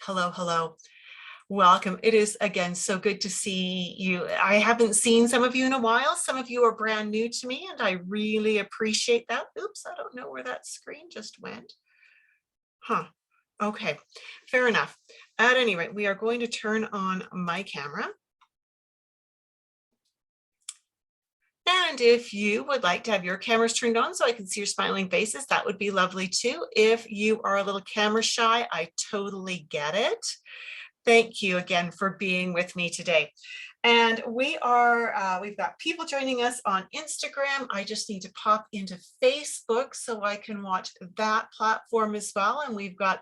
Hello, hello. Welcome. It is again so good to see you. I haven't seen some of you in a while. Some of you are brand new to me, and I really appreciate that. Oops, I don't know where that screen just went. Huh. Okay, fair enough. At any rate, we are going to turn on my camera. And if you would like to have your cameras turned on so I can see your smiling faces, that would be lovely too. If you are a little camera shy, I totally get it. Thank you again for being with me today. And we've got people joining us on Instagram. I just need to pop into Facebook so I can watch that platform as well. And we've got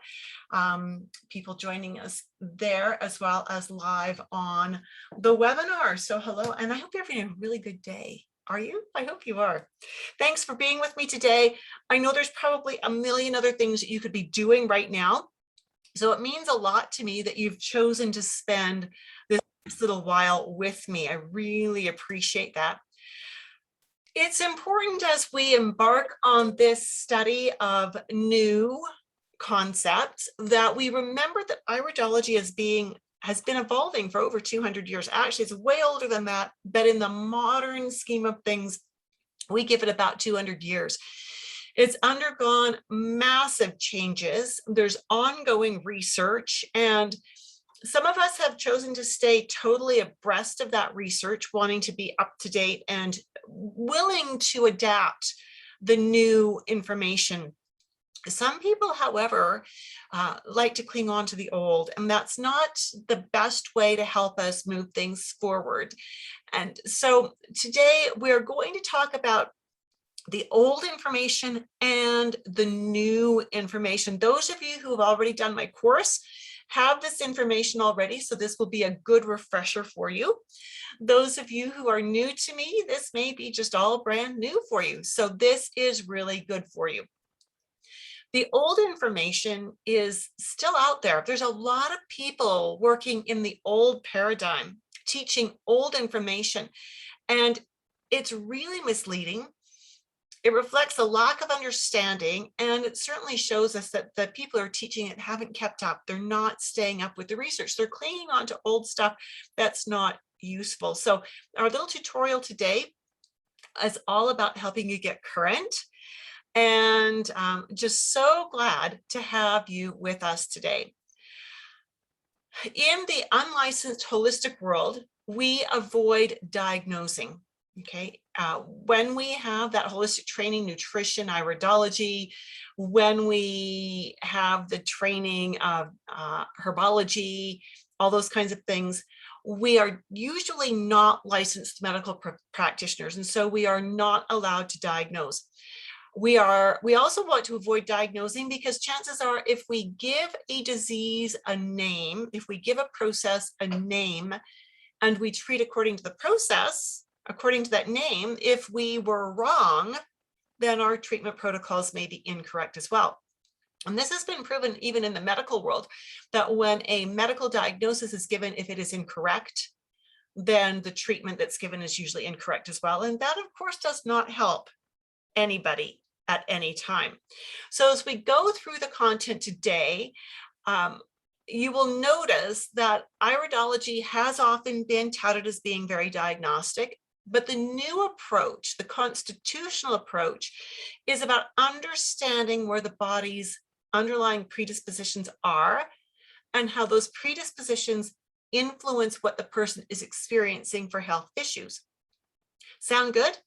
people joining us there as well as live on the webinar. So hello, and I hope you're having a really good day. Are you? I hope you are. Thanks for being with me today. I know there's probably a million other things that you could be doing right now. So it means a lot to me that you've chosen to spend this little while with me. I really appreciate that. It's important as we embark on this study of new concepts that we remember that iridology has been evolving for over 200 years. Actually, it's way older than that, but in the modern scheme of things, we give it about 200 years. It's undergone massive changes. There's ongoing research, and some of us have chosen to stay totally abreast of that research, wanting to be up to date and willing to adapt the new information. Some people, however, like to cling on to the old, and that's not the best way to help us move things forward. And so today we're going to talk about the old information and the new information. Those of you who have already done my course have this information already, so this will be a good refresher for you. Those of you who are new to me, this may be just all brand new for you. So this is really good for you. The old information is still out there. There's a lot of people working in the old paradigm, teaching old information, and it's really misleading. It reflects a lack of understanding, and it certainly shows us that the people who are teaching it haven't kept up. They're not staying up with the research. They're clinging on to old stuff that's not useful. So our little tutorial today is all about helping you get current, and just so glad to have you with us today. In the unlicensed holistic world, we avoid diagnosing. Okay, when we have that holistic training, nutrition, iridology, when we have the training of herbology, all those kinds of things, we are usually not licensed medical practitioners, and so we are not allowed to diagnose. We also want to avoid diagnosing because chances are if we give a disease a name, if we give a process a name, and we treat according to the process, according to that name, if we were wrong, then our treatment protocols may be incorrect as well. And this has been proven even in the medical world, that when a medical diagnosis is given, if it is incorrect, then the treatment that's given is usually incorrect as well. And that, of course, does not help anybody at any time. So as we go through the content today, you will notice that iridology has often been touted as being very diagnostic, but the new approach, the constitutional approach, is about understanding where the body's underlying predispositions are and how those predispositions influence what the person is experiencing for health issues. Sound good?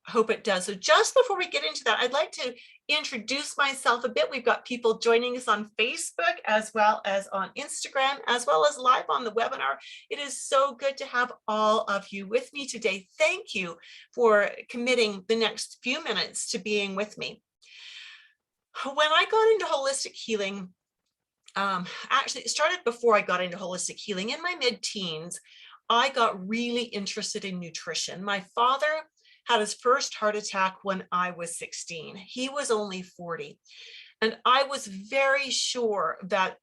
Hope it does. So just before we get into that, I'd like to introduce myself a bit. We've got people joining us on Facebook as well as on Instagram, as well as live on the webinar. It is so good to have all of you with me today. Thank you for committing the next few minutes to being with me. When I got into holistic healing, actually it started before I got into holistic healing. In my mid-teens, I got really interested in nutrition. My father had his first heart attack when I was 16. He was only 40. And I was very sure that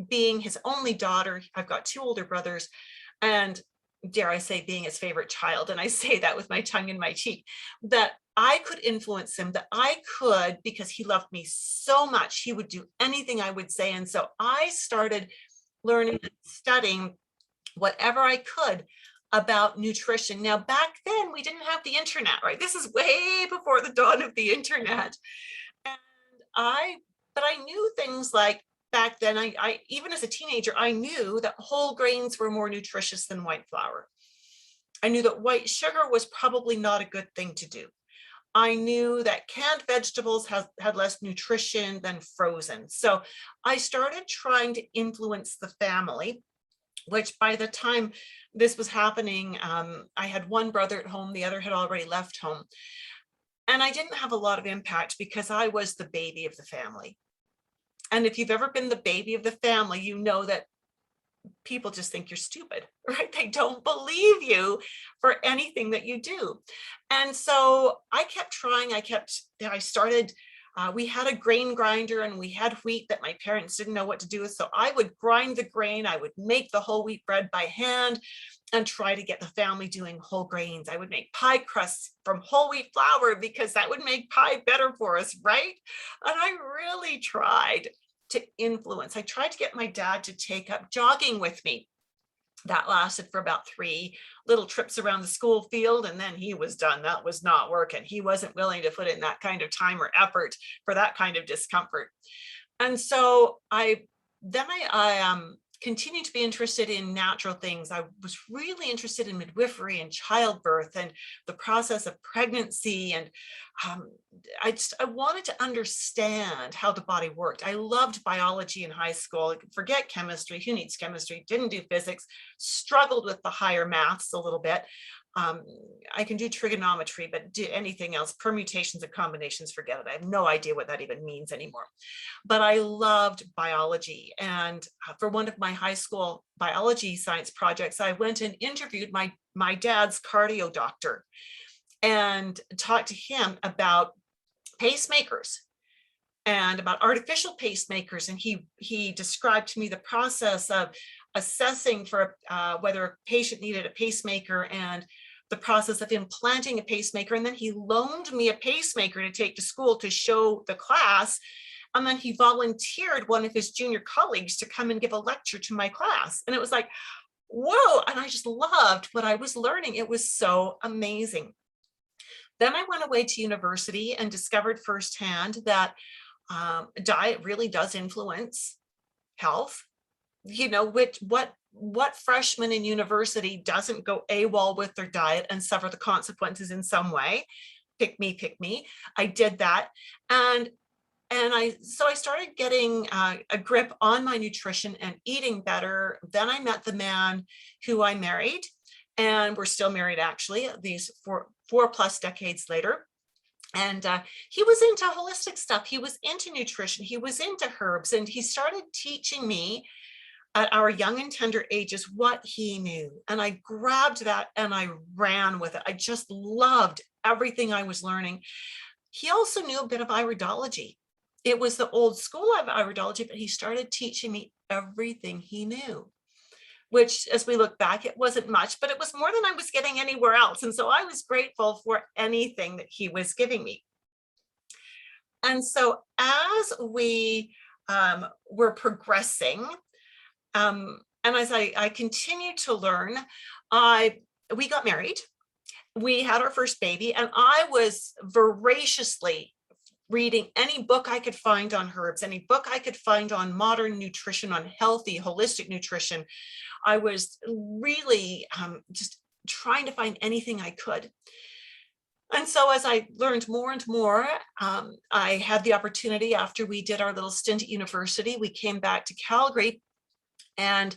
being his only daughter, I've got two older brothers, and dare I say being his favorite child, and I say that with my tongue in my cheek, that I could influence him, that I could, because he loved me so much, he would do anything I would say. And so I started learning and studying whatever I could about nutrition. Now, back then we didn't have the internet, right? This is way before the dawn of the internet. And but I knew things like, back then, I even as a teenager, I knew that whole grains were more nutritious than white flour. I knew that white sugar was probably not a good thing to do. I knew that canned vegetables had less nutrition than frozen. So I started trying to influence the family, which by the time this was happening, I had one brother at home, the other had already left home. And I didn't have a lot of impact because I was the baby of the family. And if you've ever been the baby of the family, you know that people just think you're stupid, right? They don't believe you for anything that you do. And so I kept trying. I started, we had a grain grinder and we had wheat that my parents didn't know what to do with. So I would grind the grain. I would make the whole wheat bread by hand and try to get the family doing whole grains. I would make pie crusts from whole wheat flour because that would make pie better for us, right? And I really tried to influence. I tried to get my dad to take up jogging with me. That lasted for about 3 little trips around the school field, and then he was done. That was not working. He wasn't willing to put in that kind of time or effort for that kind of discomfort. And so I continued to be interested in natural things. I was really interested in midwifery and childbirth and the process of pregnancy. And I wanted to understand how the body worked. I loved biology in high school. Forget chemistry. Who needs chemistry? Didn't do physics. Struggled with the higher maths a little bit. I can do trigonometry, but do anything else, permutations and combinations, forget it. I have no idea what that even means anymore. But I loved biology. And for one of my high school biology science projects, I went and interviewed my dad's cardio doctor and talked to him about pacemakers and about artificial pacemakers. And he described to me the process of assessing for whether a patient needed a pacemaker and the process of implanting a pacemaker. And then he loaned me a pacemaker to take to school to show the class. And then he volunteered one of his junior colleagues to come and give a lecture to my class. And it was like, whoa. And I just loved what I was learning. It was so amazing. Then I went away to university and discovered firsthand that diet really does influence health. You know, what freshman in university doesn't go AWOL with their diet and suffer the consequences in some way? Pick me, pick me. I did that. And I started getting a grip on my nutrition and eating better. Then I met the man who I married, and we're still married actually, these four plus decades later. And he was into holistic stuff. He was into nutrition. He was into herbs, and he started teaching me at our young and tender ages what he knew. And I grabbed that and I ran with it. I just loved everything I was learning. He also knew a bit of iridology. It was the old school of iridology, but he started teaching me everything he knew, which, as we look back, it wasn't much, but it was more than I was getting anywhere else. And so I was grateful for anything that he was giving me. And so as we were progressing, and as I continued to learn, we got married. We had our first baby, and I was voraciously reading any book I could find on herbs, any book I could find on modern nutrition, on healthy, holistic nutrition. I was really just trying to find anything I could. And so as I learned more and more, I had the opportunity, after we did our little stint at university, we came back to Calgary, and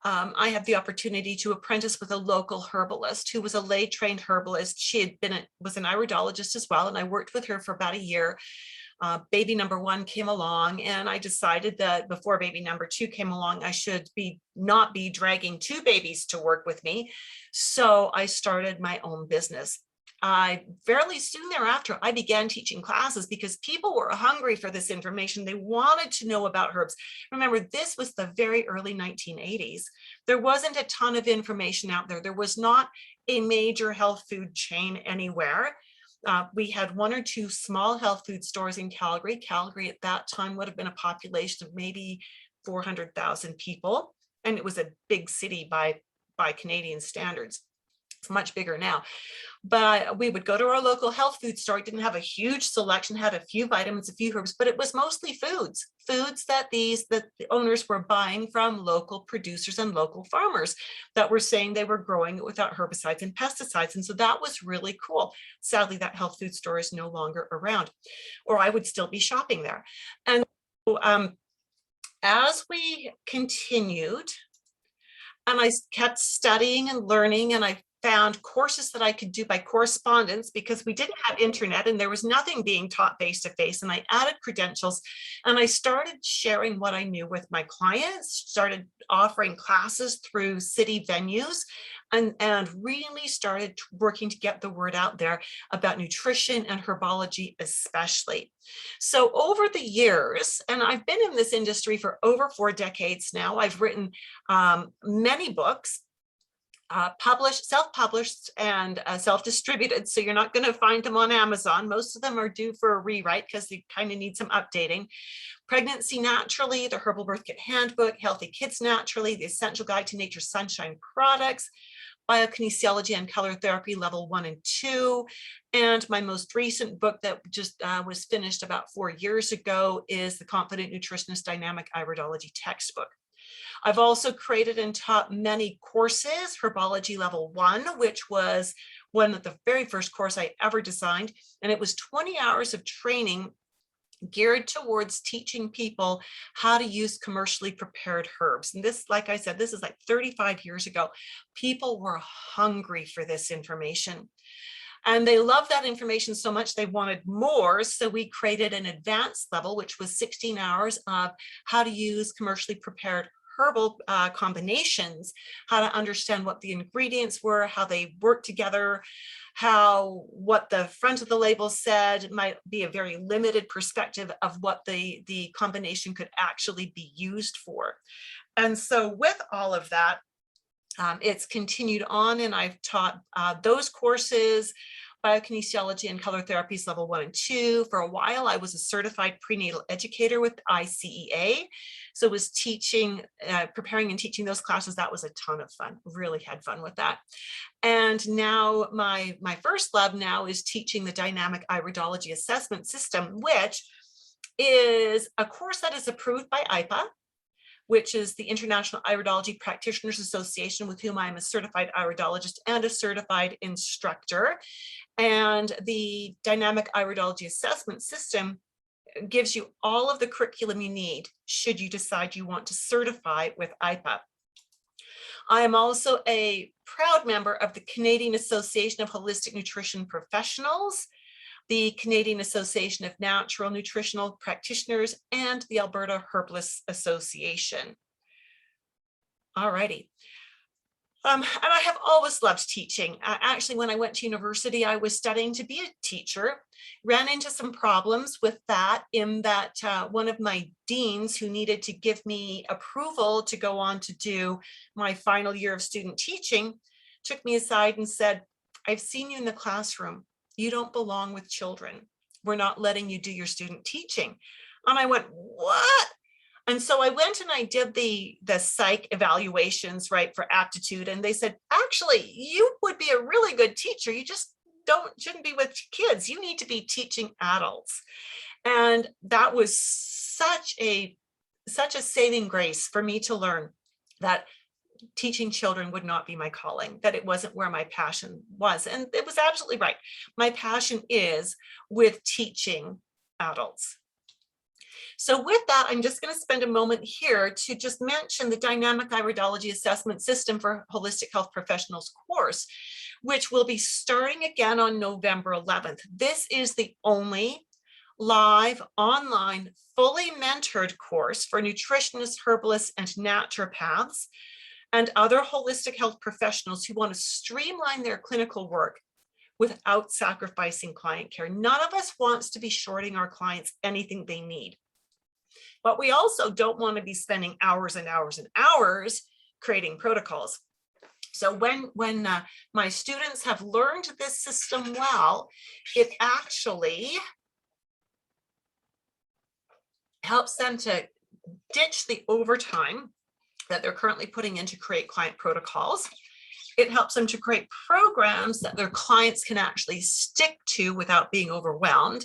I had the opportunity to apprentice with a local herbalist who was a lay trained herbalist. She was an iridologist as well, and I worked with her for about a year. Baby number 1 came along, and I decided that before baby number 2 came along, I should not be dragging 2 babies to work with me. So I started my own business. Fairly soon thereafter, I began teaching classes because people were hungry for this information. They wanted to know about herbs. Remember, this was the very early 1980s. There wasn't a ton of information out there. There was not a major health food chain anywhere. We had 1 or 2 small health food stores in Calgary. Calgary at that time would have been a population of maybe 400,000 people, and it was a big city by Canadian standards. It's much bigger now. But we would go to our local health food store. It didn't have a huge selection, had a few vitamins, a few herbs, but it was mostly foods that the owners were buying from local producers and local farmers that were saying they were growing it without herbicides and pesticides. And so that was really cool. Sadly, that health food store is no longer around, or I would still be shopping there. And as we continued, and I kept studying and learning, and I found courses that I could do by correspondence because we didn't have internet and there was nothing being taught face-to-face. And I added credentials and I started sharing what I knew with my clients, started offering classes through city venues, and really started working to get the word out there about nutrition and herbology especially. So over the years, and I've been in this industry for over 4 decades now, I've written many books, published, self-published, and self-distributed. So you're not going to find them on Amazon. Most of them are due for a rewrite because they kind of need some updating. Pregnancy Naturally, the Herbal Birth Kit Handbook, Healthy Kids Naturally, The Essential Guide to Nature's Sunshine Products, Biokinesiology and Color Therapy Level 1 and 2. And my most recent book that just was finished about 4 years ago is the Confident Nutritionist Dynamic Iridology Textbook. I've also created and taught many courses, Herbology Level 1, which was one of the very first course I ever designed. And it was 20 hours of training geared towards teaching people how to use commercially prepared herbs. And this, like I said, this is like 35 years ago. People were hungry for this information. And they loved that information so much they wanted more. So we created an advanced level, which was 16 hours of how to use commercially prepared herbal combinations, how to understand what the ingredients were, how they work together, how what the front of the label said might be a very limited perspective of what the combination could actually be used for. And so with all of that, it's continued on, and I've taught those courses, Biokinesiology and Color Therapies Level 1 and 2. For a while, I was a certified prenatal educator with ICEA. So was teaching, preparing and teaching those classes. That was a ton of fun, really had fun with that. And now my first lab now is teaching the Dynamic Iridology Assessment System, which is a course that is approved by IPA, which is the International Iridology Practitioners Association, with whom I am a certified iridologist and a certified instructor. And the Dynamic Iridology Assessment System gives you all of the curriculum you need should you decide you want to certify with IPA. I am also a proud member of the Canadian Association of Holistic Nutrition Professionals, the Canadian Association of Natural Nutritional Practitioners, and the Alberta Herbalists Association. All righty. And I have always loved teaching. Actually, when I went to university, I was studying to be a teacher, ran into some problems with that in that one of my deans, who needed to give me approval to go on to do my final year of student teaching, took me aside and said, "I've seen you in the classroom. You don't belong with children. We're not letting you do your student teaching." And I went, "What?" And so I went and I did the psych evaluations, right, for aptitude. And they said, "Actually, you would be a really good teacher. You just shouldn't be with kids. You need to be teaching adults." And that was such a saving grace for me to learn that teaching children would not be my calling, that it wasn't where my passion was. And it was absolutely right. My passion is with teaching adults. So with that, I'm just going to spend a moment here to just mention the Dynamic Iridology Assessment System for Holistic Health Professionals course, which will be starting again on November 11th. This is the only live, online, fully mentored course for nutritionists, herbalists, and naturopaths, and other holistic health professionals who want to streamline their clinical work without sacrificing client care. None of us wants to be shorting our clients anything they need. But we also don't want to be spending hours and hours and hours creating protocols. So when my students have learned this system well, it actually helps them to ditch the overtime that they're currently putting in to create client protocols. It helps them to create programs that their clients can actually stick to without being overwhelmed,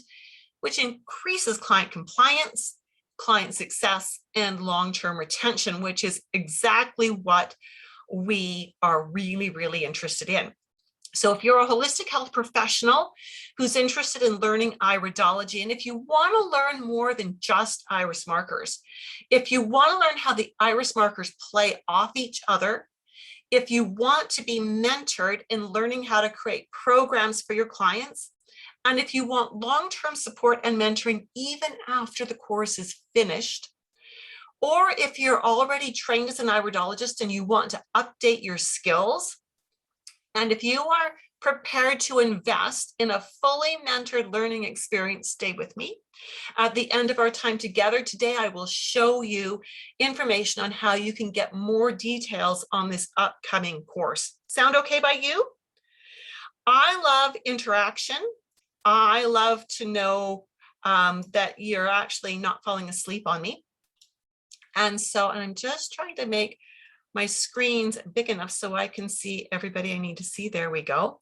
which increases client compliance, client success, and long-term retention, which is exactly what we are really, really interested in. So if you're a holistic health professional who's interested in learning iridology, and if you want to learn more than just iris markers, if you want to learn how the iris markers play off each other, if you want to be mentored in learning how to create programs for your clients, and if you want long-term support and mentoring even after the course is finished, or if you're already trained as an iridologist and you want to update your skills, and if you are prepared to invest in a fully mentored learning experience, stay with me. At the end of our time together today, I will show you information on how you can get more details on this upcoming course. Sound okay by you? I love interaction. I love to know that you're actually not falling asleep on me. And I'm just trying to make my screen's big enough so I can see everybody I need to see. There we go.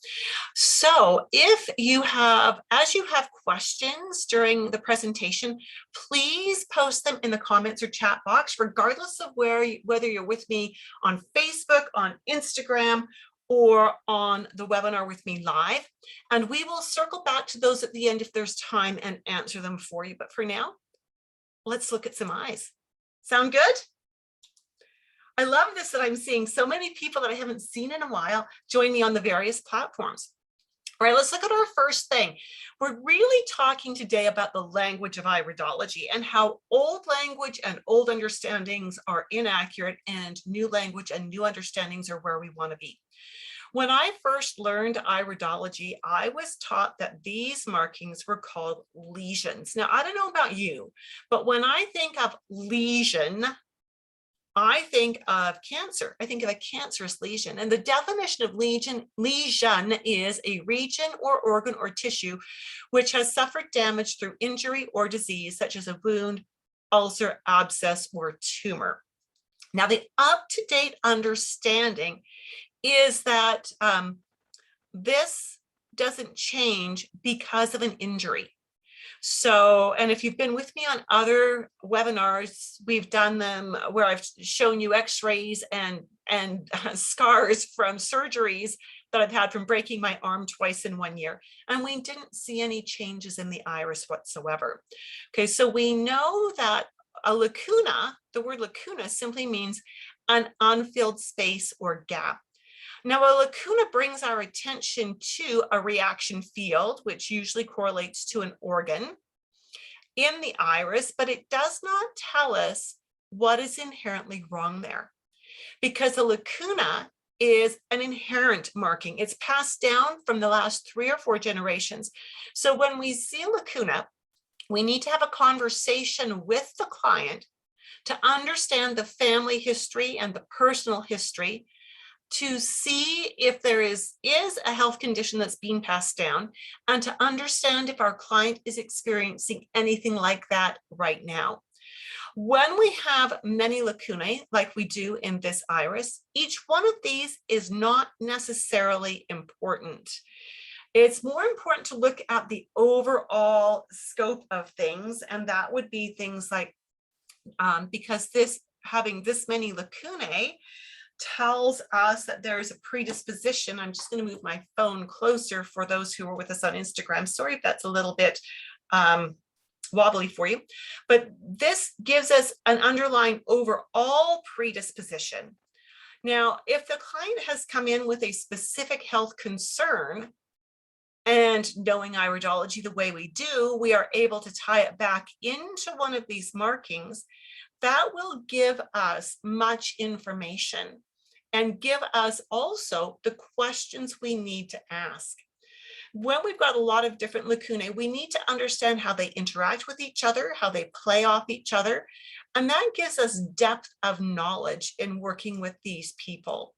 So if you have, as you have questions during the presentation, please post them in the comments or chat box, regardless of whether you're with me on Facebook, on Instagram, or on the webinar with me live. And we will circle back to those at the end if there's time and answer them for you. But for now, let's look at some eyes. Sound good? I love this, that I'm seeing so many people that I haven't seen in a while join me on the various platforms. All right, let's look at our first thing. We're really talking today about the language of iridology and how old language and old understandings are inaccurate and new language and new understandings are where we want to be. When I first learned iridology, I was taught that these markings were called lesions. Now, I don't know about you, but when I think of lesion, I think of cancer. I think of a cancerous lesion. And the definition of lesion is a region or organ or tissue which has suffered damage through injury or disease, such as a wound, ulcer, abscess, or tumor. Now, the up-to-date understanding is that this doesn't change because of an injury. So, and if you've been with me on other webinars, we've done them where I've shown you x-rays and scars from surgeries that I've had from breaking my arm twice in 1 year. And we didn't see any changes in the iris whatsoever. Okay, so we know that a lacuna, the word lacuna simply means an unfilled space or gap. Now, a lacuna brings our attention to a reaction field, which usually correlates to an organ in the iris, but it does not tell us what is inherently wrong there, because a lacuna is an inherent marking. It's passed down from the last 3 or 4 generations. So when we see a lacuna, we need to have a conversation with the client to understand the family history and the personal history, to see if there is a health condition that's being passed down, and to understand if our client is experiencing anything like that right now. When we have many lacunae, like we do in this iris, each one of these is not necessarily important. It's more important to look at the overall scope of things, and that would be things like, because having this many lacunae tells us that there's a predisposition. I'm just going to move my phone closer for those who are with us on Instagram. Sorry if that's a little bit wobbly for you, but this gives us an underlying overall predisposition. Now, if the client has come in with a specific health concern, and knowing iridology the way we do, we are able to tie it back into one of these markings that will give us much information and give us also the questions we need to ask. When we've got a lot of different lacunae, we need to understand how they interact with each other, how they play off each other, and that gives us depth of knowledge in working with these people.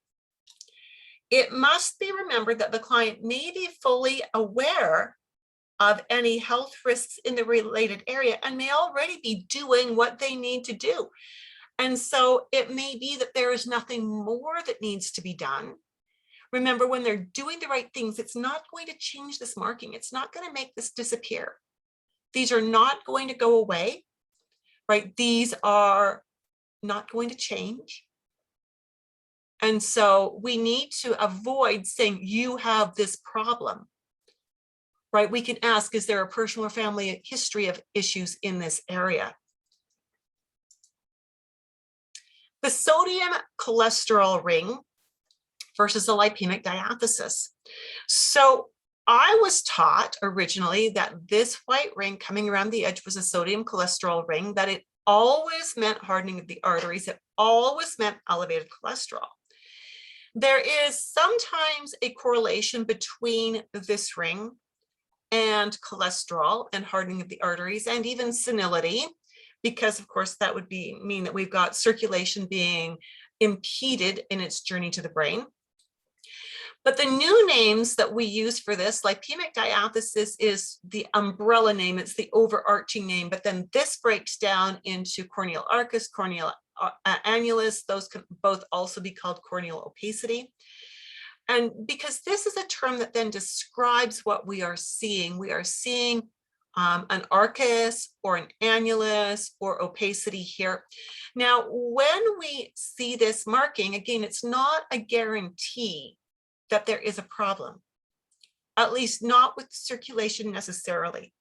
It must be remembered that the client may be fully aware of any health risks in the related area and may already be doing what they need to do. And so it may be that there is nothing more that needs to be done. Remember, when they're doing the right things, it's not going to change this marking. It's not going to make this disappear. These are not going to go away, right? These are not going to change. And so we need to avoid saying you have this problem, right? We can ask, is there a personal or family history of issues in this area? The sodium cholesterol ring versus the lipemic diathesis. So I was taught originally that this white ring coming around the edge was a sodium cholesterol ring, that it always meant hardening of the arteries. It always meant elevated cholesterol. There is sometimes a correlation between this ring and cholesterol and hardening of the arteries and even senility, because of course that would mean that we've got circulation being impeded in its journey to the brain. But the new names that we use for this, lipemic diathesis is the umbrella name, it's the overarching name, but then this breaks down into corneal arcus, corneal annulus, those can both also be called corneal opacity. And because this is a term that then describes what we are seeing an arcus or an annulus or opacity here. Now, when we see this marking, again, it's not a guarantee that there is a problem, at least not with circulation necessarily.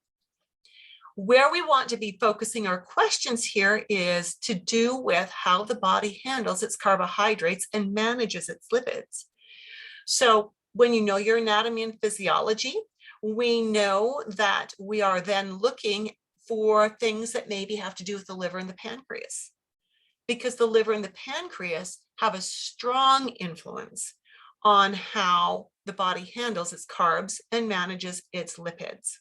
Where we want to be focusing our questions here is to do with how the body handles its carbohydrates and manages its lipids. So when you know your anatomy and physiology, we know that we are then looking for things that maybe have to do with the liver and the pancreas, because the liver and the pancreas have a strong influence on how the body handles its carbs and manages its lipids.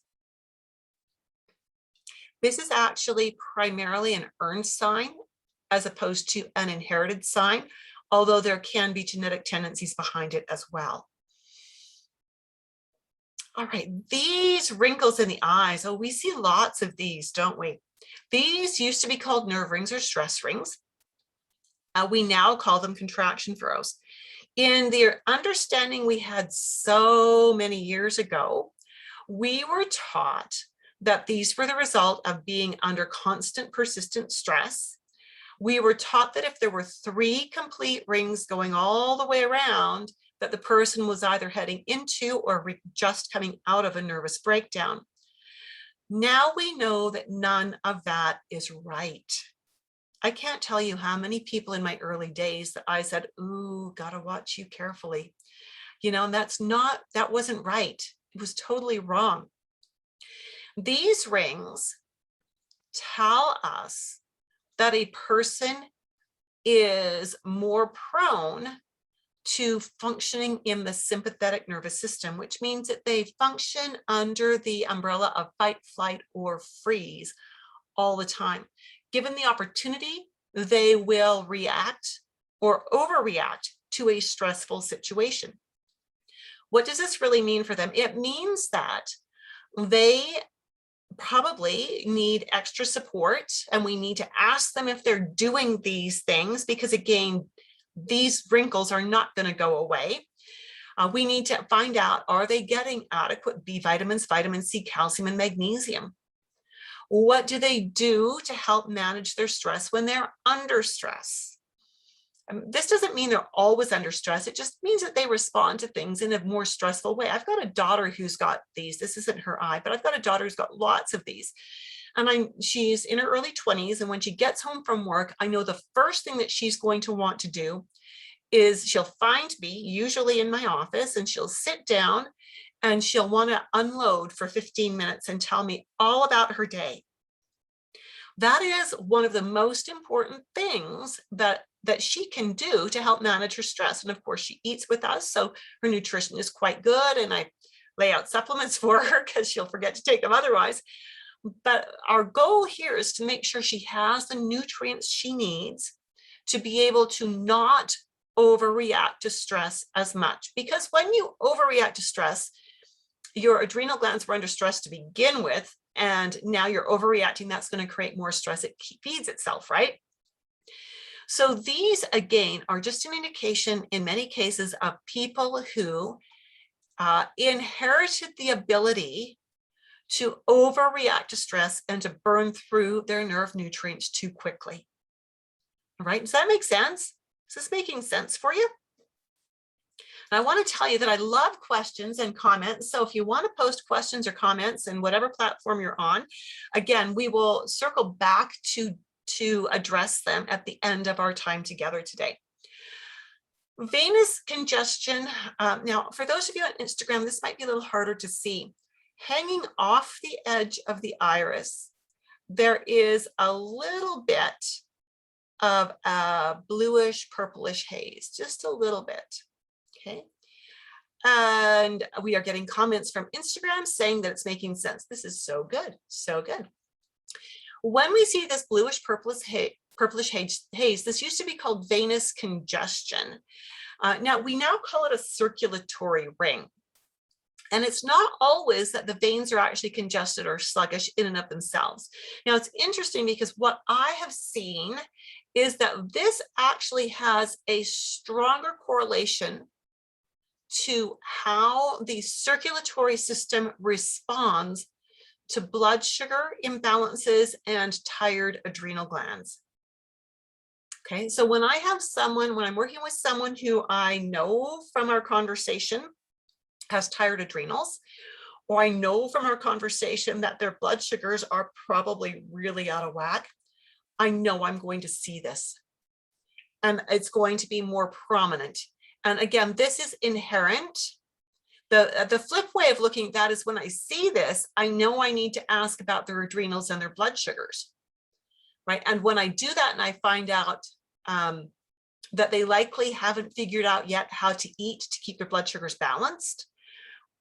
This is actually primarily an earned sign as opposed to an inherited sign, although there can be genetic tendencies behind it as well. All right, these wrinkles in the eyes, oh, we see lots of these, don't we? These used to be called nerve rings or stress rings. We now call them contraction furrows. In the understanding we had so many years ago, we were taught that these were the result of being under constant persistent stress. We were taught that if there were 3 complete rings going all the way around, that the person was either heading into or just coming out of a nervous breakdown. Now we know that none of that is right. I can't tell you how many people in my early days that I said, ooh, gotta watch you carefully. You know, and that wasn't right. It was totally wrong. These rings tell us that a person is more prone to functioning in the sympathetic nervous system, which means that they function under the umbrella of fight, flight, or freeze all the time. Given the opportunity, they will react or overreact to a stressful situation. What does this really mean for them? It means that they probably need extra support, and we need to ask them if they're doing these things, because again, these wrinkles are not going to go away. We need to find out, are they getting adequate B vitamins, vitamin C, calcium, and magnesium? What do they do to help manage their stress when they're under stress? This doesn't mean they're always under stress. It just means that they respond to things in a more stressful way. I've got a daughter who's got these. This isn't her eye, but I've got a daughter who's got lots of these. And she's in her early 20s. And when she gets home from work, I know the first thing that she's going to want to do is she'll find me, usually in my office, and she'll sit down and she'll want to unload for 15 minutes and tell me all about her day. That is one of the most important things that she can do to help manage her stress. And of course, she eats with us, so her nutrition is quite good. And I lay out supplements for her because she'll forget to take them otherwise. But our goal here is to make sure she has the nutrients she needs to be able to not overreact to stress as much, because when you overreact to stress, your adrenal glands were under stress to begin with, and now you're overreacting. That's going to create more stress. It feeds itself, right? So these, again, are just an indication in many cases of people who inherited the ability to overreact to stress and to burn through their nerve nutrients too quickly. All right, does that make sense? Is this making sense for you? And I want to tell you that I love questions and comments. So if you want to post questions or comments in whatever platform you're on, again, we will circle back to address them at the end of our time together today. Venous congestion. Now, for those of you on Instagram, this might be a little harder to see. Hanging off the edge of the iris, there is a little bit of a bluish purplish haze, just a little bit. Okay. And we are getting comments from Instagram saying that it's making sense. This is so good, so good. When we see this bluish purplish haze, this used to be called venous congestion. Now we call it a circulatory ring. And it's not always that the veins are actually congested or sluggish in and of themselves. Now it's interesting because what I have seen is that this actually has a stronger correlation to how the circulatory system responds to blood sugar imbalances and tired adrenal glands. Okay, so when I'm working with someone who I know from our conversation has tired adrenals, or I know from our conversation that their blood sugars are probably really out of whack, I know I'm going to see this. And it's going to be more prominent. And again, this is inherent. The flip way of looking at that is when I see this, I know I need to ask about their adrenals and their blood sugars, right? And when I do that and I find out that they likely haven't figured out yet how to eat to keep their blood sugars balanced,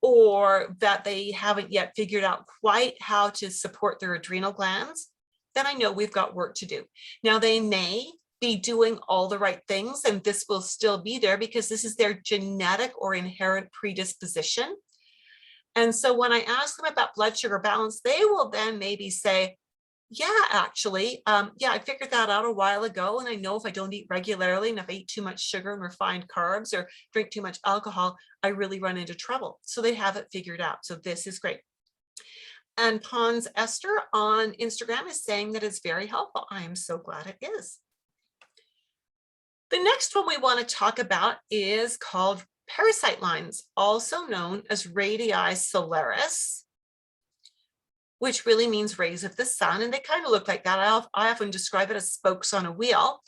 or that they haven't yet figured out quite how to support their adrenal glands, then I know we've got work to do. Now, they may be doing all the right things, and this will still be there because this is their genetic or inherent predisposition. And so when I ask them about blood sugar balance, they will then maybe say, yeah, actually, yeah, I figured that out a while ago. And I know if I don't eat regularly and if I eat too much sugar and refined carbs or drink too much alcohol, I really run into trouble. So they have it figured out. So this is great. And Pons Esther on Instagram is saying that it's very helpful. I am so glad it is. The next one we want to talk about is called Parasite Lines, also known as radii solaris, which really means rays of the sun. And they kind of look like that. I often describe it as spokes on a wheel.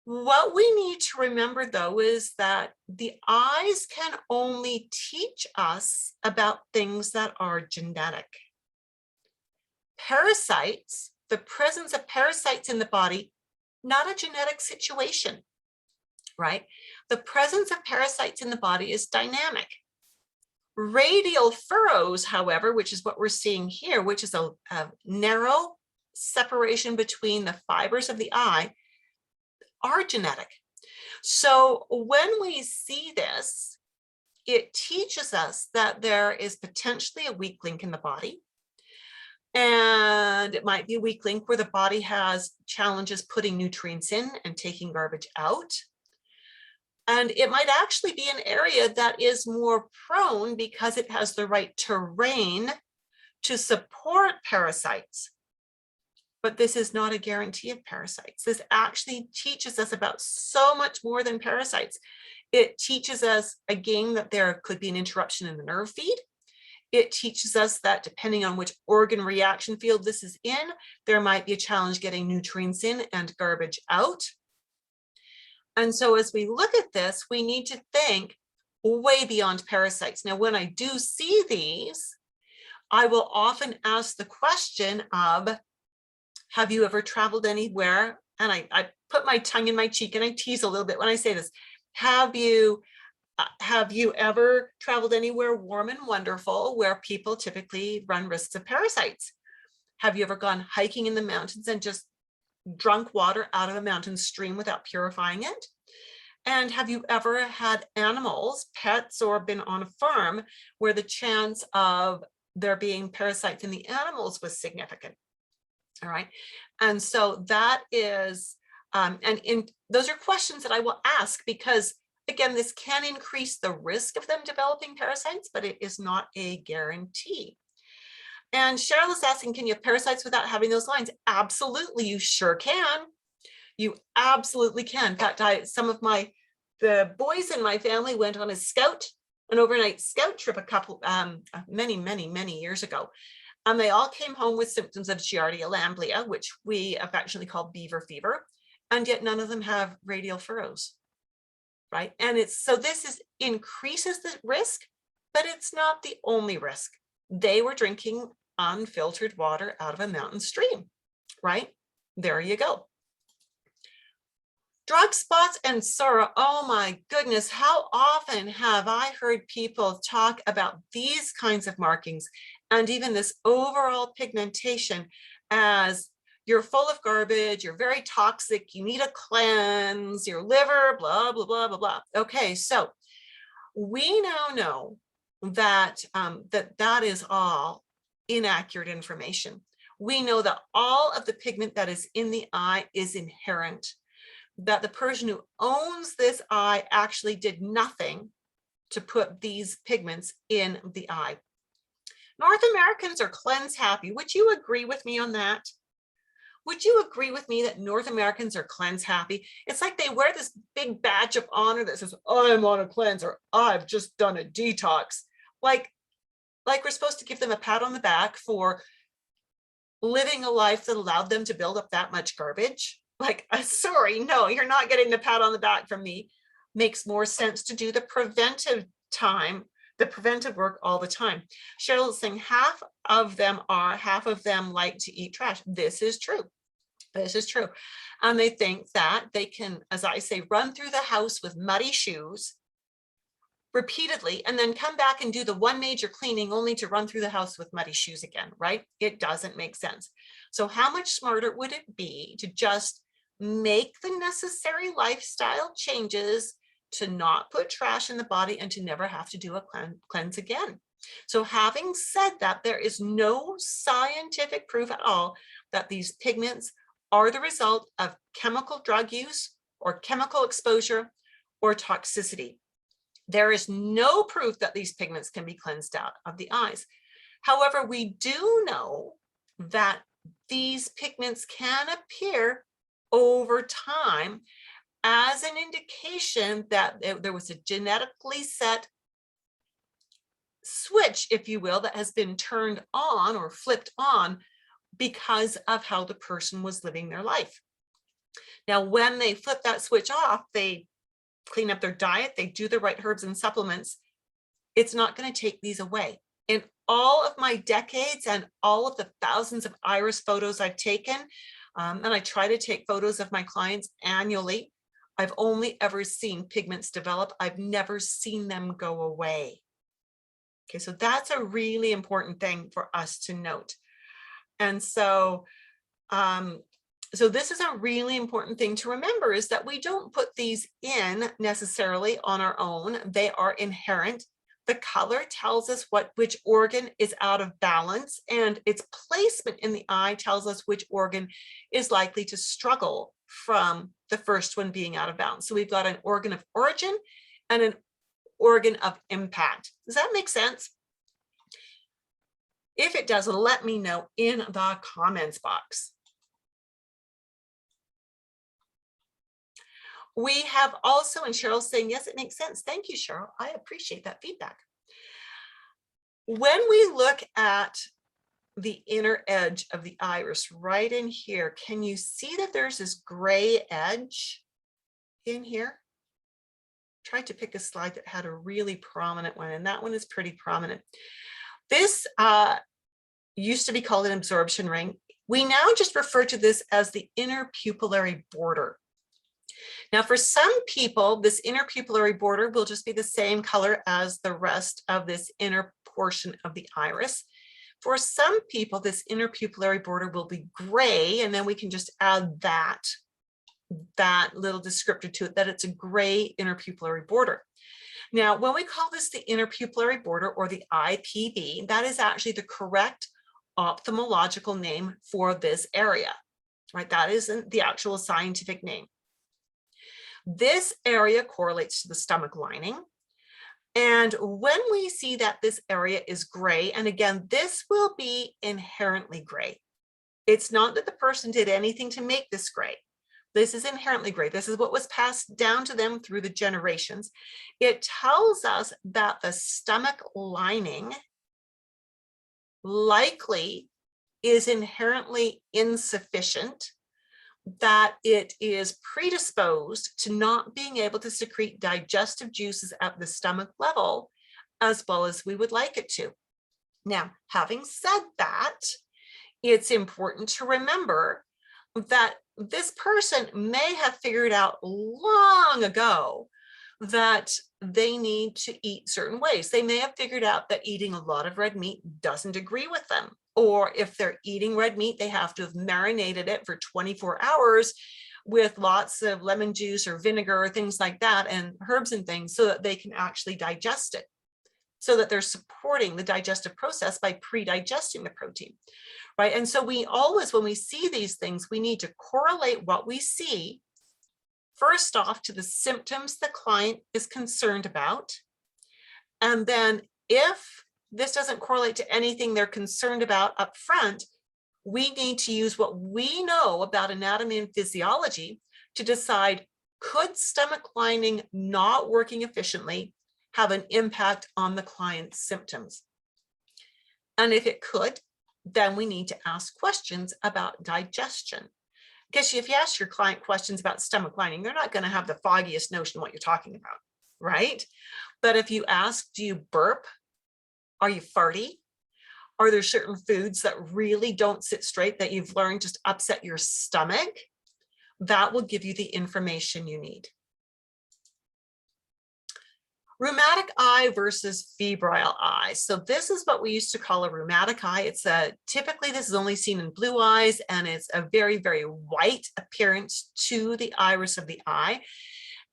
What we need to remember, though, is that the eyes can only teach us about things that are genetic. Parasites, the presence of parasites in the body, not a genetic situation, right? The presence of parasites in the body is dynamic. Radial furrows, however, which is what we're seeing here, which is a narrow separation between the fibers of the eye, are genetic. So when we see this, it teaches us that there is potentially a weak link in the body. And it might be a weak link where the body has challenges putting nutrients in and taking garbage out. And it might actually be an area that is more prone because it has the right terrain to support parasites. But this is not a guarantee of parasites. This actually teaches us about so much more than parasites. It teaches us, again, that there could be an interruption in the nerve feed. It teaches us that depending on which organ reaction field this is in, there might be a challenge getting nutrients in and garbage out. And so as we look at this, we need to think way beyond parasites. Now, when I do see these, I will often ask the question of, have you ever traveled anywhere? And I put my tongue in my cheek and I tease a little bit when I say this. Have you ever traveled anywhere warm and wonderful where people typically run risks of parasites? Have you ever gone hiking in the mountains and just drunk water out of a mountain stream without purifying it? And have you ever had animals, pets, or been on a farm where the chance of there being parasites in the animals was significant? All right. And so that is, those are questions that I will ask because, again, this can increase the risk of them developing parasites, but it is not a guarantee. And Cheryl is asking, can you have parasites without having those lines? Absolutely, you sure can. You absolutely can. In fact, the boys in my family went on an overnight scout trip many years ago. And they all came home with symptoms of Giardia lamblia, which we affectionately call beaver fever, and yet none of them have radial furrows, right? And this increases the risk, but it's not the only risk. They were drinking unfiltered water out of a mountain stream, right? There you go. Drug spots and sorrow. Oh my goodness, how often have I heard people talk about these kinds of markings and even this overall pigmentation as you're full of garbage, you're very toxic, you need a cleanse, your liver, blah, blah, blah, blah, blah. Okay, so we now know that that is all inaccurate information. We know that all of the pigment that is in the eye is inherent, that the person who owns this eye actually did nothing to put these pigments in the eye. North Americans are cleanse happy. Would you agree with me on that? Would you agree with me that North Americans are cleanse happy? It's like they wear this big badge of honor that says, I'm on a cleanse, or I've just done a detox. Like we're supposed to give them a pat on the back for living a life that allowed them to build up that much garbage. Like, sorry, no, you're not getting the pat on the back from me. Makes more sense to do the preventive work all the time. Cheryl is saying half of them like to eat trash. This is true. This is true. And they think that they can, as I say, run through the house with muddy shoes repeatedly and then come back and do the one major cleaning only to run through the house with muddy shoes again, right? It doesn't make sense. So how much smarter would it be to just make the necessary lifestyle changes to not put trash in the body and to never have to do a cleanse again? So having said that, there is no scientific proof at all that these pigments are the result of chemical drug use or chemical exposure or toxicity. There is no proof that these pigments can be cleansed out of the eyes. However, we do know that these pigments can appear over time as an indication that there was a genetically set switch, if you will, that has been turned on or flipped on because of how the person was living their life. Now, when they flip that switch off, they clean up their diet, they do the right herbs and supplements, it's not going to take these away. In all of my decades and all of the thousands of iris photos I've taken, and I try to take photos of my clients annually, I've only ever seen pigments develop. I've never seen them go away. Okay, so that's a really important thing for us to note. And so, so this is a really important thing to remember, is that we don't put these in necessarily on our own. They are inherent. The color tells us which organ is out of balance, and its placement in the eye tells us which organ is likely to struggle from the first one being out of balance. So we've got an organ of origin and an organ of impact. Does that make sense? If it does, let me know in the comments box. We have also, and Cheryl's saying, yes, it makes sense. Thank you, Cheryl. I appreciate that feedback. When we look at the inner edge of the iris right in here, can you see that there's this gray edge in here? Tried to pick a slide that had a really prominent one, and that one is pretty prominent. This used to be called an absorption ring. We now just refer to this as the inner pupillary border. Now, for some people, this inner pupillary border will just be the same color as the rest of this inner portion of the iris. For some people, this inner pupillary border will be gray, and then we can just add that that little descriptor to it, that it's a gray inner pupillary border. Now, when we call this the inner pupillary border or the IPB, that is actually the correct ophthalmological name for this area, right? That isn't the actual scientific name. This area correlates to the stomach lining. And when we see that this area is gray, and again, this will be inherently gray. It's not that the person did anything to make this gray. This is inherently gray. This is what was passed down to them through the generations. It tells us that the stomach lining likely is inherently insufficient, that it is predisposed to not being able to secrete digestive juices at the stomach level as well as we would like it to. Now, having said that, it's important to remember that this person may have figured out long ago that they need to eat certain ways. They may have figured out that eating a lot of red meat doesn't agree with them. Or if they're eating red meat, they have to have marinated it for 24 hours with lots of lemon juice or vinegar or things like that, and herbs and things, so that they can actually digest it, so that they're supporting the digestive process by pre-digesting the protein, right? And so we always, when we see these things, we need to correlate what we see first off to the symptoms the client is concerned about. And then if this doesn't correlate to anything they're concerned about up front, we need to use what we know about anatomy and physiology to decide, could stomach lining not working efficiently have an impact on the client's symptoms? And if it could, then we need to ask questions about digestion. Because if you ask your client questions about stomach lining, they're not going to have the foggiest notion what you're talking about, right? But if you ask, do you burp? Are you farty? Are there certain foods that really don't sit straight that you've learned just upset your stomach? That will give you the information you need. Rheumatic eye versus febrile eye. So this is what we used to call a rheumatic eye. It's typically this is only seen in blue eyes, and it's a very, very white appearance to the iris of the eye.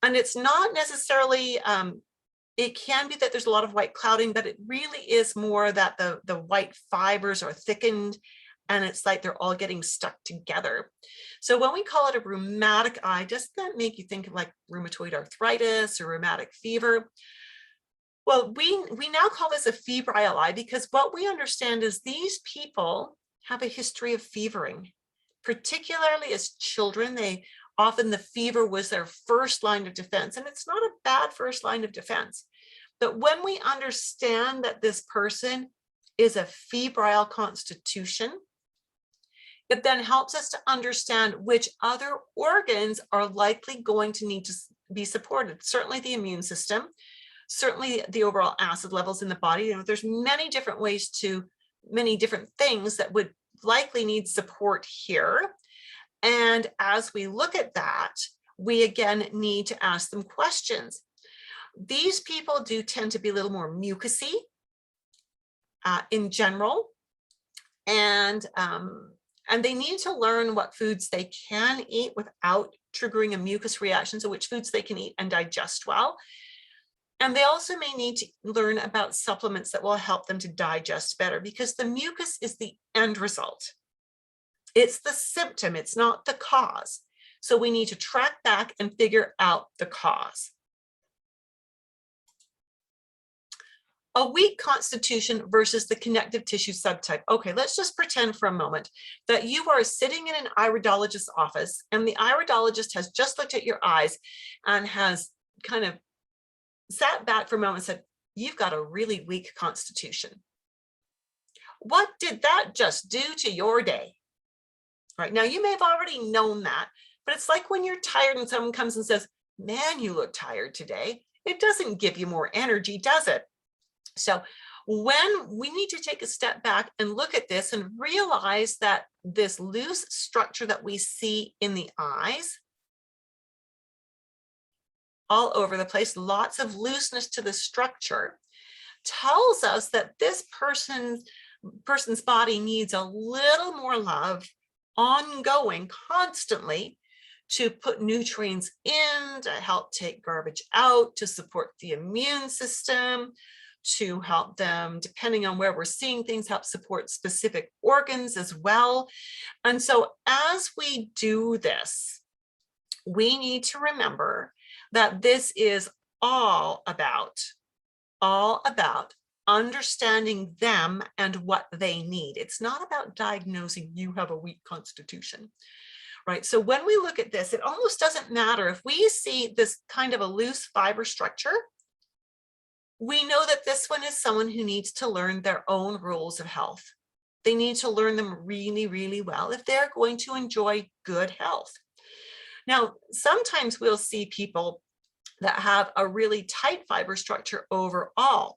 And it's not necessarily, it can be that there's a lot of white clouding, but it really is more that the white fibers are thickened, and it's like they're all getting stuck together. So when we call it a rheumatic eye, does that make you think of like rheumatoid arthritis or rheumatic fever? Well, we now call this a febrile eye because what we understand is these people have a history of fevering, particularly as children. Often the fever was their first line of defense, and it's not a bad first line of defense. But when we understand that this person is a febrile constitution, it then helps us to understand which other organs are likely going to need to be supported. Certainly the immune system, certainly the overall acid levels in the body. There's many different ways many different things that would likely need support here. And as we look at that, we again need to ask them questions. These people do tend to be a little more mucousy in general. And they need to learn what foods they can eat without triggering a mucus reaction, so which foods they can eat and digest well. And they also may need to learn about supplements that will help them to digest better, because the mucus is the end result. It's the symptom, it's not the cause. So we need to track back and figure out the cause. A weak constitution versus the connective tissue subtype. Okay, let's just pretend for a moment that you are sitting in an iridologist's office, and the iridologist has just looked at your eyes and has kind of sat back for a moment and said, you've got a really weak constitution. What did that just do to your day? Right now, you may have already known that, but it's like when you're tired and someone comes and says, man, you look tired today. It doesn't give you more energy, does it? So when we need to take a step back and look at this and realize that this loose structure that we see in the eyes, all over the place, lots of looseness to the structure, tells us that this person's body needs a little more love, ongoing, constantly, to put nutrients in, to help take garbage out, to support the immune system, to help them, depending on where we're seeing things, help support specific organs as well. And so as we do this, we need to remember that this is all about understanding them and what they need. It's not about diagnosing you have a weak constitution, right? So when we look at this, it almost doesn't matter if we see this kind of a loose fiber structure. We know that this one is someone who needs to learn their own rules of health. They need to learn them really, really well if they're going to enjoy good health. Now, sometimes we'll see people that have a really tight fiber structure overall,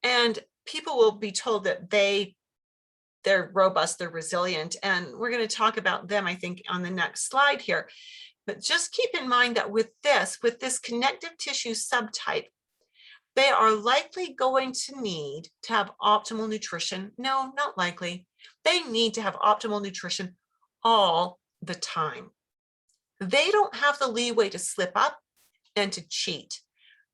and people will be told that they're robust, they're resilient, and we're going to talk about them, I think, on the next slide here. But just keep in mind that with this connective tissue subtype, they are likely going to need to have optimal nutrition. No, not likely. They need to have optimal nutrition all the time. They don't have the leeway to slip up and to cheat.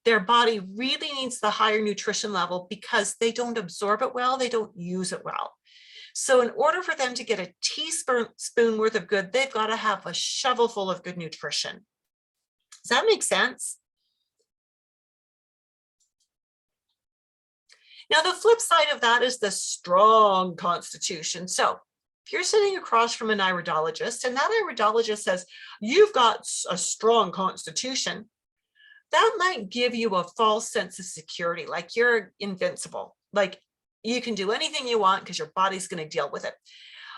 Their body really needs the higher nutrition level because they don't absorb it well, they don't use it well. So in order for them to get a teaspoon worth of good, they've got to have a shovel full of good nutrition. Does that make sense? Now, the flip side of that is the strong constitution. So if you're sitting across from an iridologist and that iridologist says, you've got a strong constitution, that might give you a false sense of security, like you're invincible, like you can do anything you want because your body's going to deal with it.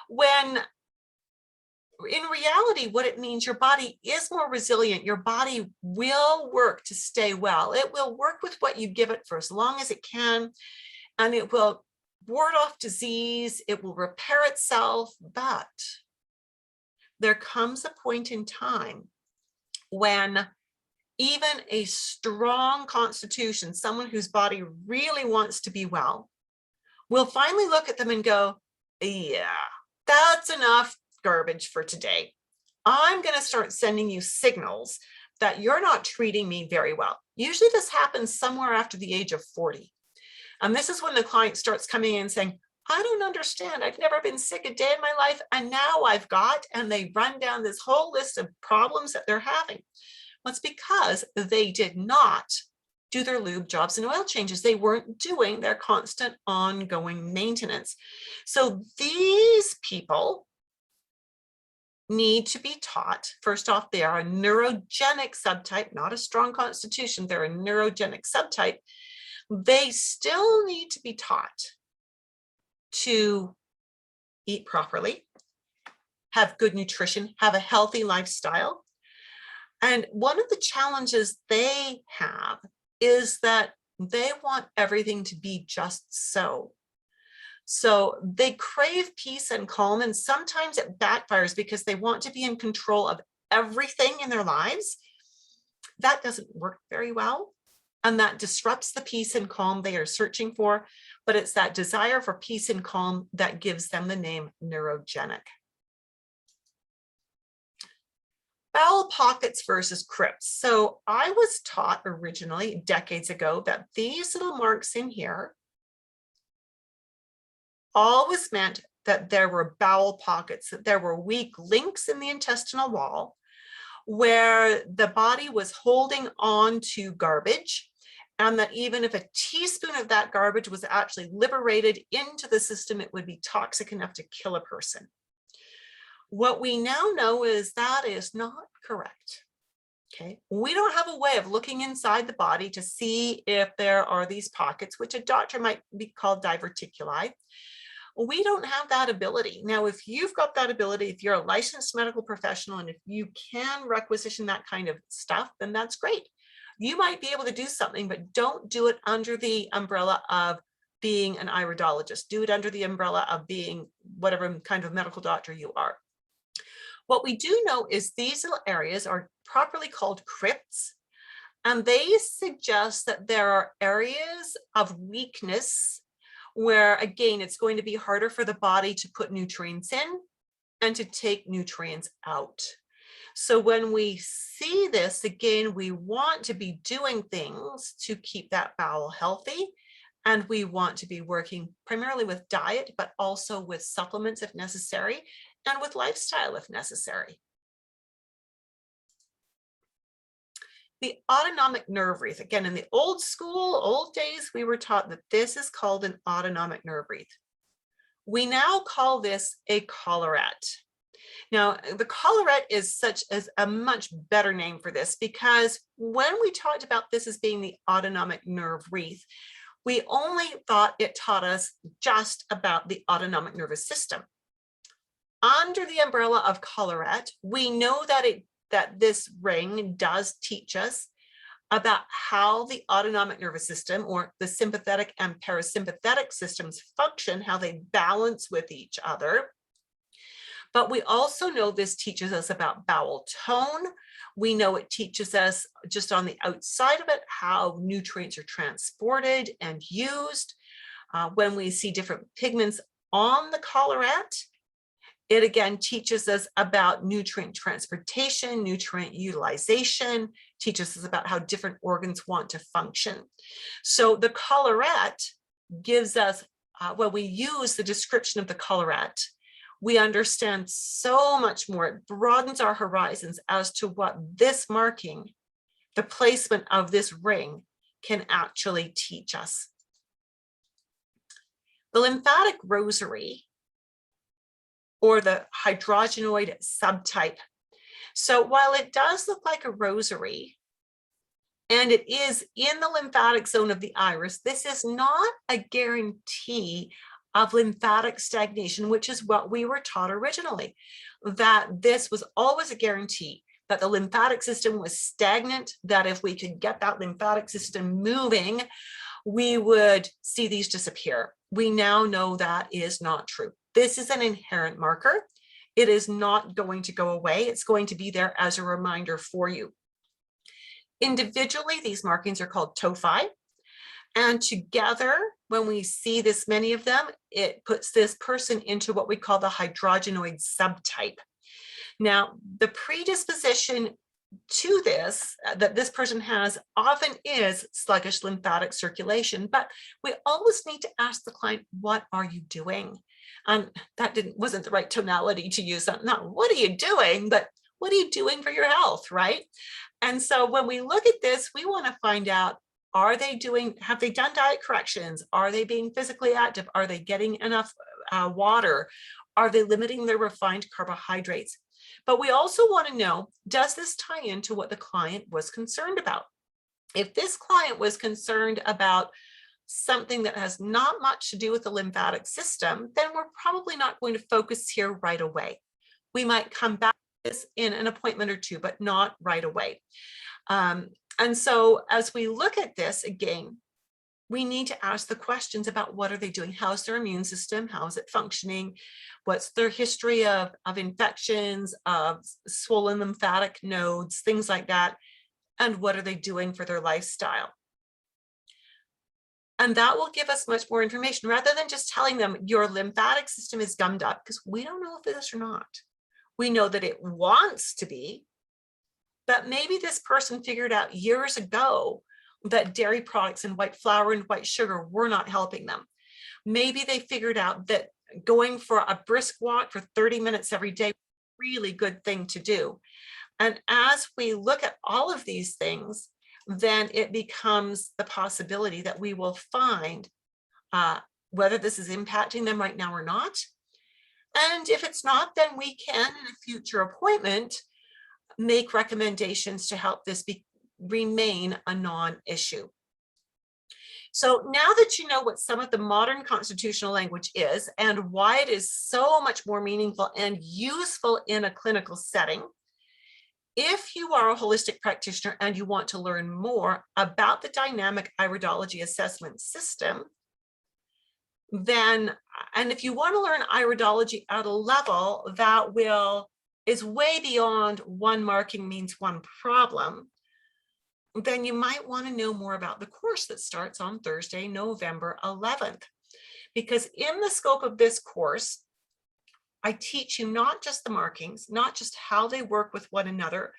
When in reality, what it means, your body is more resilient. Your body will work to stay well. It will work with what you give it for as long as it can, and it will ward off disease. It will repair itself. But there comes a point in time when even a strong constitution, someone whose body really wants to be well, will finally look at them and go, yeah, that's enough garbage for today. I'm going to start sending you signals that you're not treating me very well. Usually this happens somewhere after the age of 40. And this is when the client starts coming in saying, I don't understand. I've never been sick a day in my life. And now I've got, and they run down this whole list of problems that they're having. Well, it's because they did not do their lube jobs and oil changes. They weren't doing their constant ongoing maintenance. So these people need to be taught. First off, they are a neurogenic subtype, not a strong constitution. They're a neurogenic subtype. They still need to be taught to eat properly, have good nutrition, have a healthy lifestyle. And one of the challenges they have is that they want everything to be just so. So they crave peace and calm, and sometimes it backfires because they want to be in control of everything in their lives. That doesn't work very well, and that disrupts the peace and calm they are searching for. But it's that desire for peace and calm that gives them the name neurogenic. Bowel pockets versus crypts. So I was taught originally decades ago that these little marks in here always meant that there were bowel pockets, that there were weak links in the intestinal wall where the body was holding on to garbage, and that even if a teaspoon of that garbage was actually liberated into the system, it would be toxic enough to kill a person. What we now know is that is not correct. Okay, we don't have a way of looking inside the body to see if there are these pockets, which a doctor might be called diverticuli. We don't have that ability. Now, if you've got that ability, if you're a licensed medical professional, and if you can requisition that kind of stuff, then that's great. You might be able to do something, but don't do it under the umbrella of being an iridologist. Do it under the umbrella of being whatever kind of medical doctor you are. What we do know is these little areas are properly called crypts, and they suggest that there are areas of weakness where, again, it's going to be harder for the body to put nutrients in and to take nutrients out. So when we see this, again, we want to be doing things to keep that bowel healthy. And we want to be working primarily with diet, but also with supplements if necessary, and with lifestyle if necessary. The autonomic nerve wreath. Again, in the old school, old days, we were taught that this is called an autonomic nerve wreath. We now call this a collaret. Now, the collaret is such as a much better name for this, because when we talked about this as being the autonomic nerve wreath, we only thought it taught us just about the autonomic nervous system. Under the umbrella of Collaret, we know that this ring does teach us about how the autonomic nervous system, or the sympathetic and parasympathetic systems, function, how they balance with each other. But we also know this teaches us about bowel tone. We know it teaches us, just on the outside of it, how nutrients are transported and used. When we see different pigments on the collaret, it again teaches us about nutrient transportation, nutrient utilization, teaches us about how different organs want to function. So the collaret gives us, when we use the description of the collaret, we understand so much more. It broadens our horizons as to what this marking, the placement of this ring, can actually teach us. The lymphatic rosary, or the hydrogenoid subtype. So while it does look like a rosary, and it is in the lymphatic zone of the iris, this is not a guarantee of lymphatic stagnation, which is what we were taught originally, that this was always a guarantee that the lymphatic system was stagnant, that if we could get that lymphatic system moving, we would see these disappear. We now know that is not true. This is an inherent marker. It is not going to go away. It's going to be there as a reminder for you. Individually, these markings are called tophi. And together, when we see this many of them, it puts this person into what we call the hydrogenoid subtype. Now, the predisposition to this, that this person has, often is sluggish lymphatic circulation, but we always need to ask the client, what are you doing? That wasn't the right tonality to use. Not what are you doing, but what are you doing for your health, right? And so when we look at this, we want to find out, have they done diet corrections? Are they being physically active? Are they getting enough water? Are they limiting their refined carbohydrates? But we also want to know, does this tie into what the client was concerned about? If this client was concerned about something that has not much to do with the lymphatic system, then we're probably not going to focus here right away. We might come back to this in an appointment or two, but not right away. And so as we look at this again, we need to ask the questions about what are they doing? How's their immune system? How is it functioning? What's their history of infections, of swollen lymphatic nodes, things like that? And what are they doing for their lifestyle? And that will give us much more information, rather than just telling them your lymphatic system is gummed up, because we don't know if it is or not. We know that it wants to be, but maybe this person figured out years ago that dairy products and white flour and white sugar were not helping them. Maybe they figured out that going for a brisk walk for 30 minutes every day, really good thing to do. And as we look at all of these things, then it becomes the possibility that we will find whether this is impacting them right now or not. And if it's not, then we can, in a future appointment, make recommendations to help this remain a non-issue. So now that you know what some of the modern constitutional language is and why it is so much more meaningful and useful in a clinical setting, if you are a holistic practitioner and you want to learn more about the dynamic iridology assessment system, then, and if you want to learn iridology at a level that is way beyond one marking means one problem, then you might want to know more about the course that starts on Thursday, November 11th. Because in the scope of this course, I teach you not just the markings, not just how they work with one another,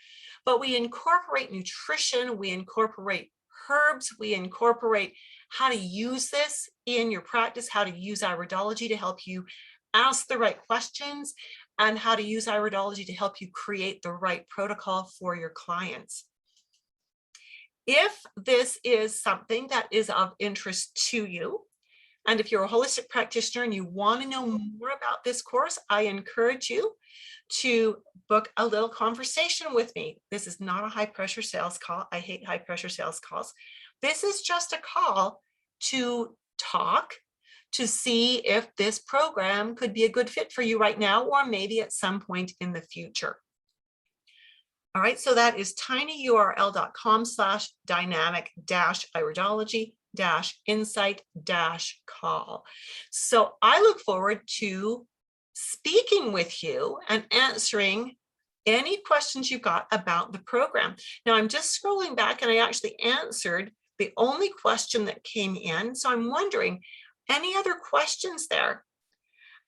but we incorporate nutrition, we incorporate herbs, we incorporate how to use this in your practice, how to use iridology to help you ask the right questions, and how to use iridology to help you create the right protocol for your clients. If this is something that is of interest to you, and if you're a holistic practitioner and you want to know more about this course, I encourage you to book a little conversation with me. This is not a high pressure sales call. I hate high pressure sales calls. This is just a call to talk, to see if this program could be a good fit for you right now, or maybe at some point in the future. All right, so that is tinyurl.com/dynamic-iridology-insight-call. So I look forward to speaking with you and answering any questions you've got about the program. Now I'm just scrolling back and I actually answered the only question that came in. So I'm wondering, any other questions there?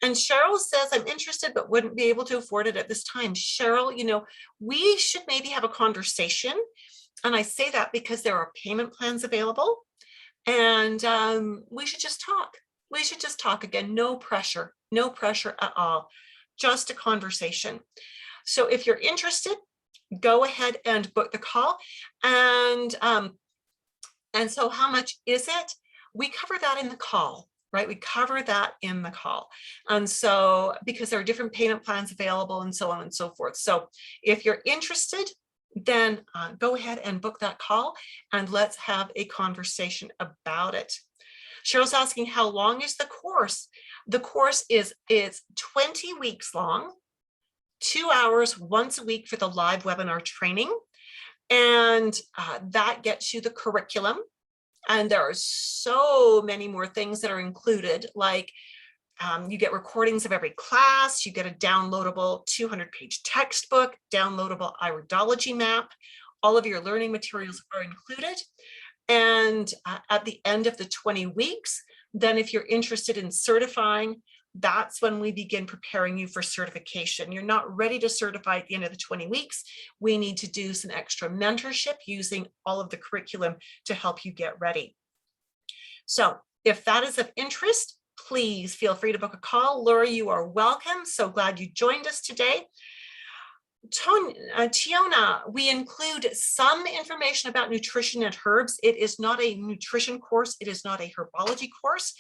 And Cheryl says, I'm interested, but wouldn't be able to afford it at this time. Cheryl, you know, we should maybe have a conversation. And I say that because there are payment plans available, and we should just talk. We should just talk again. No pressure at all. Just a conversation. So if you're interested, go ahead and book the call. And so how much is it? We cover that in the call. Right? We cover that in the call. And so, because there are different payment plans available and so on and so forth. So if you're interested, then go ahead and book that call and let's have a conversation about it. Cheryl's asking, how long is the course? The course is 20 weeks long, 2 hours once a week for the live webinar training. And that gets you the curriculum. And there are so many more things that are included, like you get recordings of every class, you get a downloadable 200-page textbook, downloadable iridology map, all of your learning materials are included. And at the end of the 20 weeks, then if you're interested in certifying, that's when we begin preparing you for certification. You're not ready to certify at the end of the 20 weeks. We need to do some extra mentorship using all of the curriculum to help you get ready. So if that is of interest, please feel free to book a call. Laura, you are welcome. So glad you joined us today. Tiona, we include some information about nutrition and herbs. It is not a nutrition course. It is not a herbology course.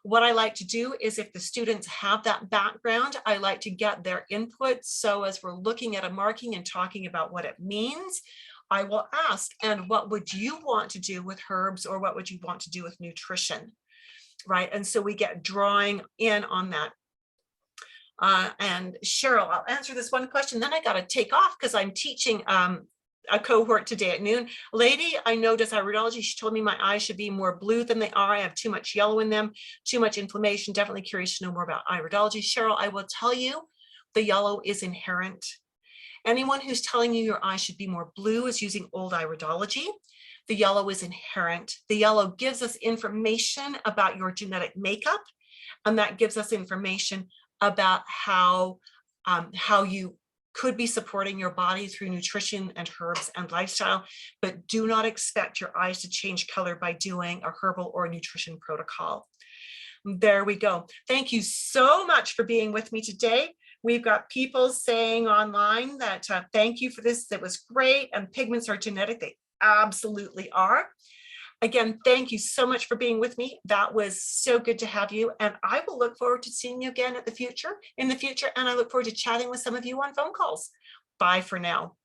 What I like to do is, if the students have that background, I like to get their input. So as we're looking at a marking and talking about what it means, I will ask, and what would you want to do with herbs, or what would you want to do with nutrition, right? And so we get drawing in on that. And Cheryl, I'll answer this one question, then I got to take off because I'm teaching a cohort today at noon. Lady, I know does iridology. She told me my eyes should be more blue than they are. I have too much yellow in them, too much inflammation. Definitely curious to know more about iridology. Cheryl, I will tell you, the yellow is inherent. Anyone who's telling you your eyes should be more blue is using old iridology. The yellow is inherent. The yellow gives us information about your genetic makeup, and that gives us information about how you could be supporting your body through nutrition and herbs and lifestyle, but do not expect your eyes to change color by doing a herbal or nutrition protocol. There we go. Thank you so much for being with me today. We've got people saying online that thank you for this. That was great. And pigments are genetic. They absolutely are. Again, thank you so much for being with me. That was so good to have you. And I will look forward to seeing you again in the future. And I look forward to chatting with some of you on phone calls. Bye for now.